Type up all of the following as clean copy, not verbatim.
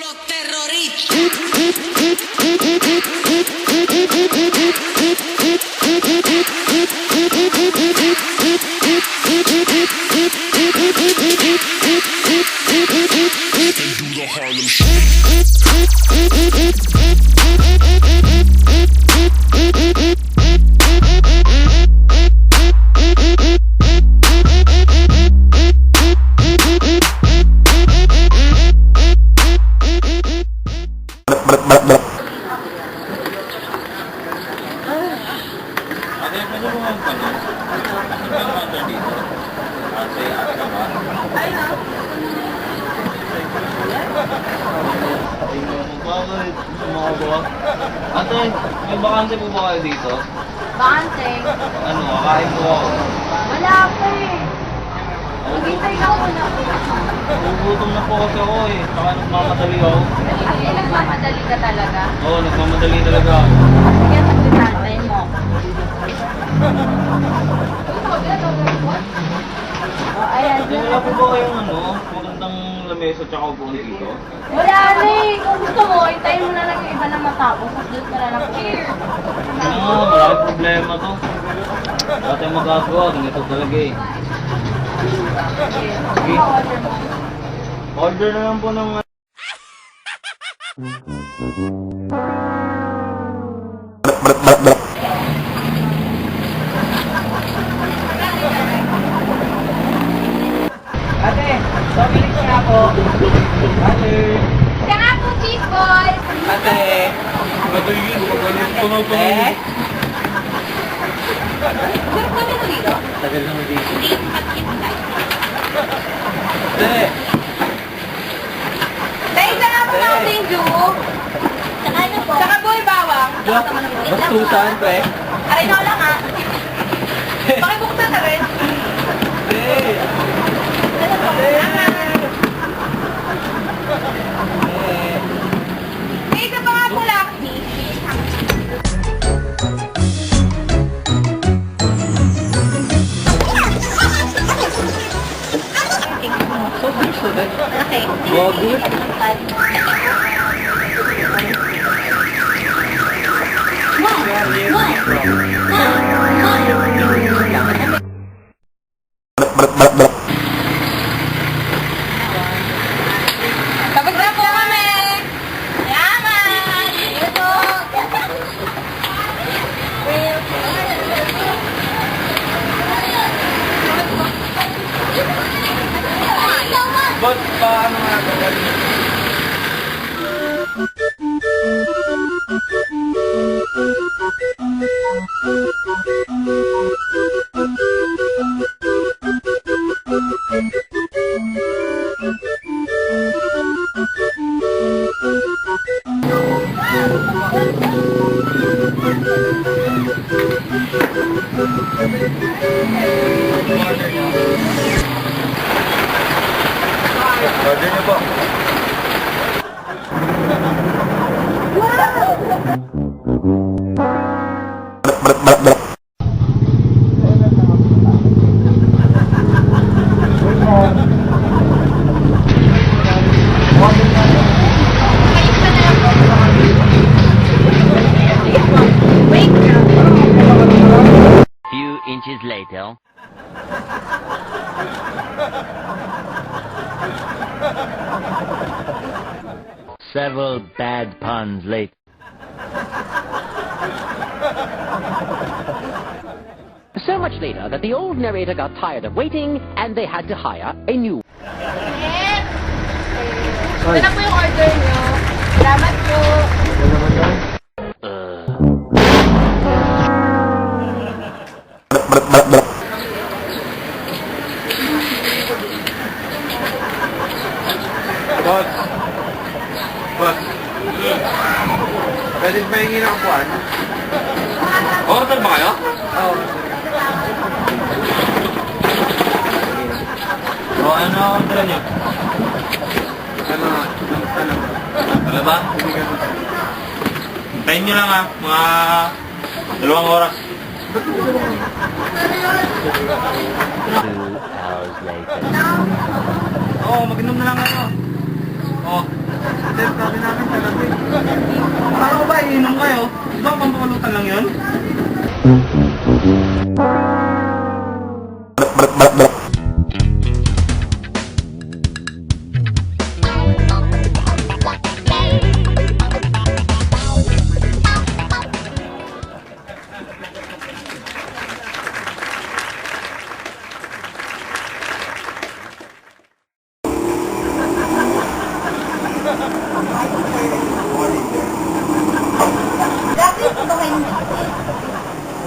los terroristas. Do the Harlem Ate, may bakante po ba kayo dito? Bakante? Ano, kakain po ako. Wala pa eh. Naghintay ka muna. Nagugutom na po kasi ako eh. Saka nagmamadali ako. Ay, nagmamadali ka talaga. Oo, nagmamadali talaga ako. Sige, magpipantay mo. Oh, ayan. Ate, wala po ba kayong magandang lamesa tsaka upuan dito? Wala na eh. Kung gusto mo, hintayin mo na lang yung iba na matapos. Tapos doon ka na lang here. Ano nga, maraming problema to. Wala tayong magagawa, ganito talaga eh. Sige. Order mo. Order na lang po ng... Ate, pabili ko na po. Ate, Siya nga po, cheese balls. ate. Eh? Sarap kami mo dito. Tagal naman dito. Hindi, pag-hintay. Ate. Dahil sa nga po Mountain Dew. Saka ano po? Saka boy bawang. Bastusan, pre. Aray na lang ha. Pakibuksan na rin. Ate. May isa pa nga po lang. Okay. Wago. Tapos na po kami. Yaman. Ito. Ba't paano nga ito? Order niyo po. Few inches later. Several bad puns later. So much later that the old narrator got tired of waiting and they had to hire a new. Ito na po yung order nyo. Salamat po. Boss. Boss. Pwede ba yung inakuan? Order ba kayo? Oo. O ano order niyo? Ano? Ano ba? Hintayin nyo lang ha, mga 2 oras. 2 hours later. Oo, mag-inom na lang kayo. Oo. Chef, sabi namin sa gabi. Paano ba iinom kayo? Di ba pampulutan lang yun?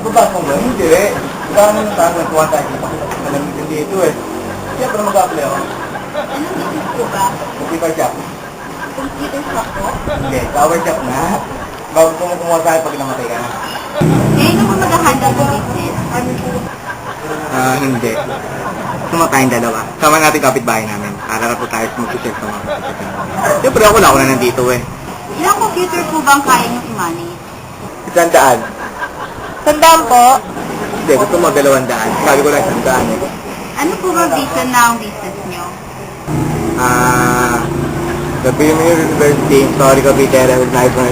Babasok mo? Hindi eh. Wala naman saan nagkuha tayo dito. Malamig dito eh. Siyempre mag-apply ako. Anong business po ba? Computer shop. Computer shop po? Hindi, tower shop na. Bago kumuha tayo pag namatay ka na. Eh, ano po mag-handle ng business? Hindi. Suma tayong dalawa. Sama natin kapitbahay namin. Para na po tayo mag-share sa mga kapitbahay. Siyempre ako na nandito eh. Ilang computer po bang kaya nyo i-manage? 100. Sandaan po. Hindi, gusto mo 200. Sabi ko lang 100 eh. Ano po ba vision ng business nyo? The Premier University, Historical Bitera, with nice one.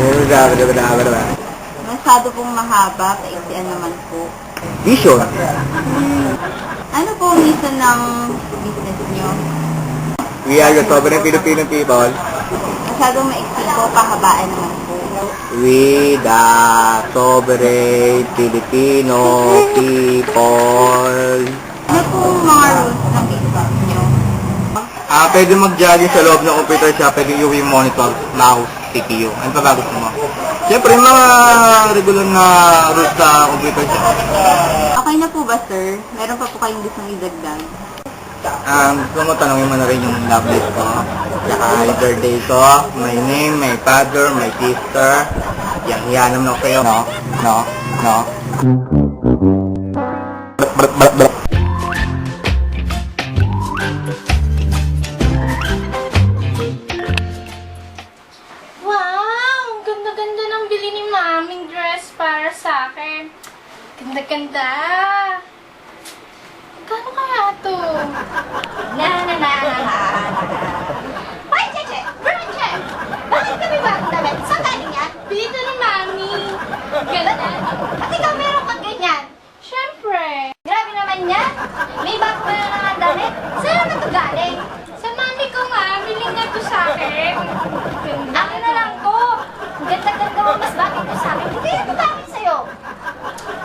Masyado pong mahaba, paisian naman po. Vision. Ano po ang mission ng business nyo? We are the sovereign Filipino people. Masyadong maiksi po, pahabaan naman po. We the sovereign Filipino people. Ano po ang mga rules ng business nyo? Pwede mag-jogging sa loob ng computer shop, pwede yung monitor, mouse, CPU. Ano pa ba gusto mo? Siyempre, mga regular na rules sa computer shop. Okay na po ba, sir? Meron pa po kayong gustong idagdag? Gusto mo tanongin mo na rin yung love list ko, saka yung birthday ko, my name, my father, my sister. Yan naman ako sa'yo. No. Wow! Ang ganda-ganda ng bili ni Maming dress para sa akin. Ganda-ganda! Magkano kaya ito? Hoy, Cheche! Cheche! Bakit kami bagong damit? Saan galing yan? Bili ito ni Mami. Ganda? At ikaw meron kang ganyan? Siyempre. Grabe naman yan. May bago ka na ng damit? Saan naman ito galing? Sa mami ko nga. Bili nga ito sa akin. Ako na lang ko. Ang ganda-ganda mo. Mas bakit ito sa akin? Hindi ito bakit sa'yo.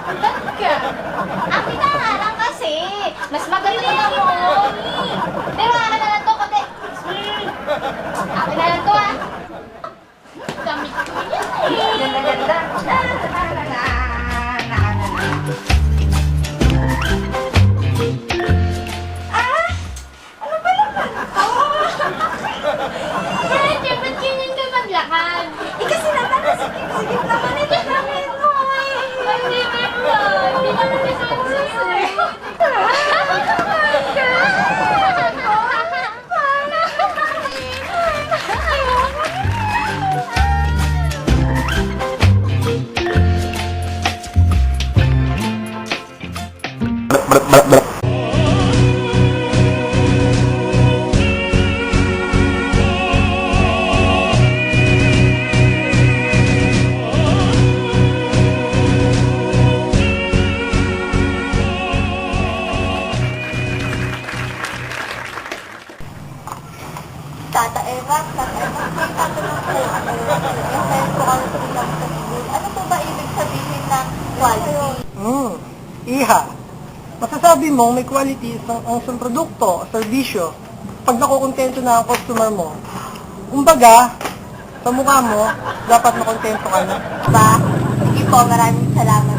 Talaga. Akin na nga lang kasi. Mas maganda na mo. Pero akin na lang to, kote. Akin na lang to, ah. Damit ko yan eh. Ganda-ganda. Ano ba naman to? Medyo, ba't ganyan ka maglakad? Kasi naman, nasikip-sikip naman ito namin mo eh. Hindi naman sa'yo eh. Tata Eva, may tatanong po ako. Yung friend ko kami bilang sa school. Ano po ba ibig sabihin ng quality? Iha. Masasabi mo may quality ang isang produkto o serbisyo pag nakukontento na ang customer mo. Kumbaga, sa mukha mo, dapat makontento ka na. Ba? Sige po, maraming salamat.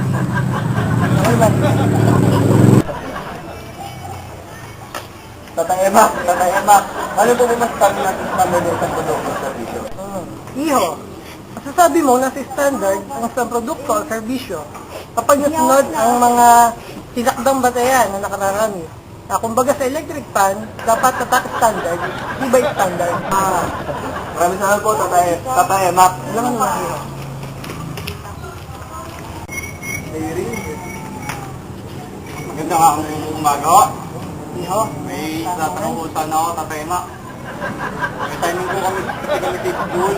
Tatay Emma, ano po mas sabi natin standard ng isang produkto o servisyo? Iho, masasabi mo na si standard ang isang produkto o serbisyo kapag nasunod ang mga tinakdang batayan na nakararami. Kumbaga sa electric fan, dapat tatak standard, iba yung standard. Maraming salamat po, Tatay Emma. Alam mo naman Iho. Maganda nga ang umaga. Iho, May tatanong po sana ako, Tatay Emma. May timing po kami kasi kami Cooperative School.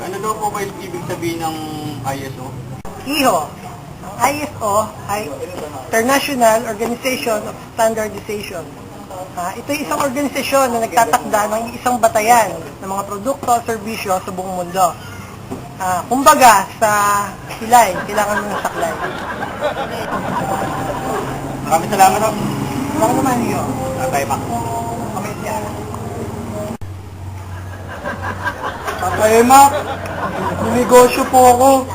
Ano daw po ba yung ibig sabihin ng ISO? IHO. Ang ISO ay International Organization of Standardization. Ito ay isang organisasyon na nagtatakda ng isang batayan ng mga produkto o serbisyo sa buong mundo. Kumbaga, sa kilay, kailangan mo ng saklay. Maraming salamat po. Baka naman niyo. Tatay Mac. Kamay siya. Tatay Mac, negosyo po ako.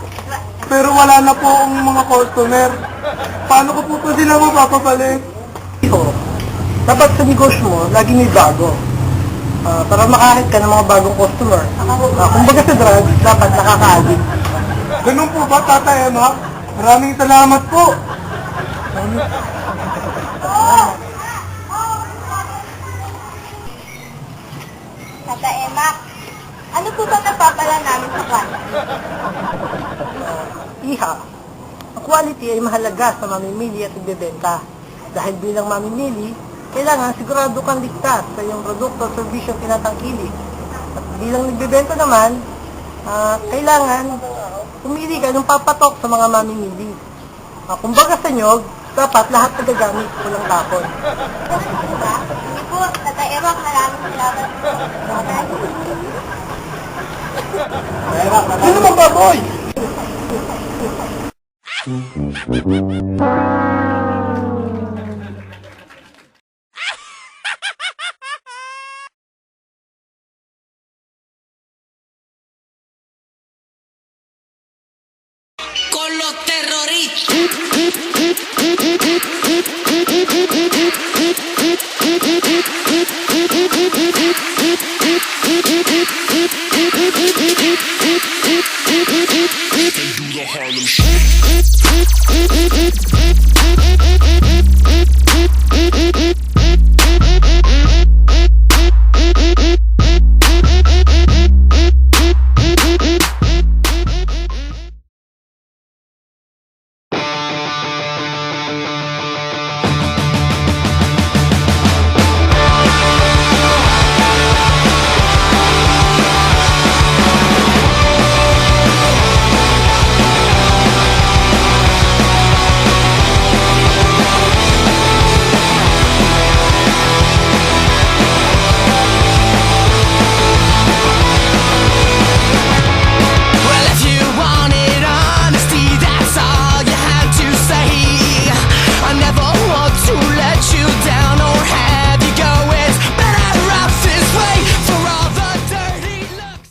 Pero wala na po akong mga customer. Paano ko po sila mapapabalik? IHO. Dapat sa negosyo mo, lagi may bago. Para makahit ka ng mga bagong customer. Kumbaga sa drugs, dapat nakaka-addict. Ganun po ba, Tatay Mac? Maraming salamat po. Tata Emak, ano po ba napapala namin sa klase? Iha, ang quality ay mahalaga sa mamimili at nagbebenta. Dahil bilang mamimili, kailangan sigurado kang ligtas sa iyong produkto o serbisyong tinatangkili. At bilang nagbebenta naman, kailangan pumili ka ng papatok sa mga mamimili. Kumbaga sa nyog, dapat lahat nagagamit, walang tapon. Ganun po ba? Hindi po, Tata Emak, maraming salamat po. Ano ba, boy? Con los terroristas.